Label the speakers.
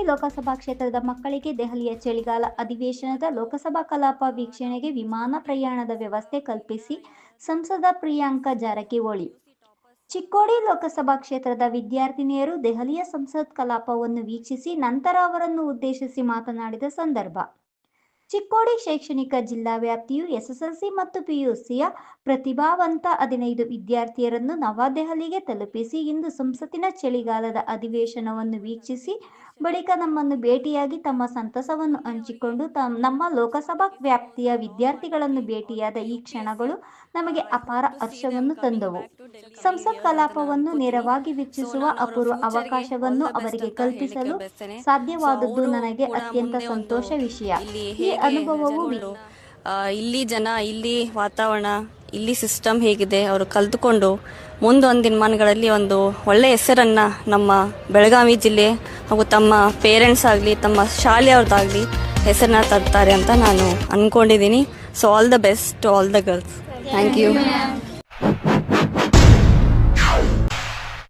Speaker 1: ಲೋಕಸಭಾ ಕ್ಷೇತ್ರದ ಮಕ್ಕಳಿಗೆ ದೆಹಲಿಯ ಚಳಿಗಾಲ ಅಧಿವೇಶನದ ಲೋಕಸಭಾ ಕಲಾಪ ವೀಕ್ಷಣೆಗೆ ವಿಮಾನ ಪ್ರಯಾಣದ ವ್ಯವಸ್ಥೆ ಕಲ್ಪಿಸಿ ಸಂಸದ ಪ್ರಿಯಾಂಕ ಜಾರಕಿಹೊಳಿ. ಚಿಕ್ಕೋಡಿ ಲೋಕಸಭಾ ಕ್ಷೇತ್ರದ ವಿದ್ಯಾರ್ಥಿನಿಯರು ದೆಹಲಿಯ ಸಂಸತ್ ಕಲಾಪವನ್ನು ವೀಕ್ಷಿಸಿ ನಂತರ ಅವರನ್ನು ಉದ್ದೇಶಿಸಿ ಮಾತನಾಡಿದ ಸಂದರ್ಭ. ಚಿಕ್ಕೋಡಿ ಶೈಕ್ಷಣಿಕ ಜಿಲ್ಲಾ ವ್ಯಾಪ್ತಿಯು ಎಸ್ಎಸ್ಎಲ್ಸಿ ಮತ್ತು ಪಿಯುಸಿಯ ಪ್ರತಿಭಾವಂತ 15 ವಿದ್ಯಾರ್ಥಿಯರನ್ನು ನವದೆಹಲಿಗೆ ತಲುಪಿಸಿ ಇಂದು ಸಂಸತ್ತಿನ ಚಳಿಗಾಲದ ಅಧಿವೇಶನವನ್ನು ವೀಕ್ಷಿಸಿ ಬಳಿಕ ನಮ್ಮನ್ನು ಭೇಟಿಯಾಗಿ ತಮ್ಮ ಸಂತಸವನ್ನು ಹಂಚಿಕೊಂಡು ನಮ್ಮ ಲೋಕಸಭಾ ವ್ಯಾಪ್ತಿಯ ವಿದ್ಯಾರ್ಥಿಗಳನ್ನು ಭೇಟಿಯಾದ ಈ ಕ್ಷಣಗಳು ನಮಗೆ ಅಪಾರ ಹರ್ಷವನ್ನು ತಂದವು. ಸಂಸತ್ ಕಲಾಪವನ್ನು ನೇರವಾಗಿ ವೀಕ್ಷಿಸುವ ಅಪೂರ್ವ ಅವಕಾಶವನ್ನು ಅವರಿಗೆ ಕಲ್ಪಿಸಲು ಸಾಧ್ಯವಾದದ್ದು ನನಗೆ ಅತ್ಯಂತ ಸಂತೋಷ ವಿಷಯ. ಈ ಅನುಭವವು
Speaker 2: ಇಲ್ಲಿ ಜನ, ಇಲ್ಲಿ ವಾತಾವರಣ, ಇಲ್ಲಿ ಸಿಸ್ಟಮ್ ಹೇಗಿದೆ ಅವರು ಕಲ್ತುಕೊಂಡು ಮುಂದೊಂದು ದಿನಮಾನಗಳಲ್ಲಿ ಒಂದು ಒಳ್ಳೆಯ ಹೆಸರನ್ನು ನಮ್ಮ ಬೆಳಗಾವಿ ಜಿಲ್ಲೆ ಹಾಗೂ ತಮ್ಮ ಪೇರೆಂಟ್ಸ್ ಆಗಲಿ ತಮ್ಮ ಶಾಲೆಯವ್ರದ್ದಾಗಲಿ ಹೆಸರನ್ನ ತರ್ತಾರೆ ಅಂತ ನಾನು ಅಂದ್ಕೊಂಡಿದ್ದೀನಿ. So all the best to all the girls. Thank you.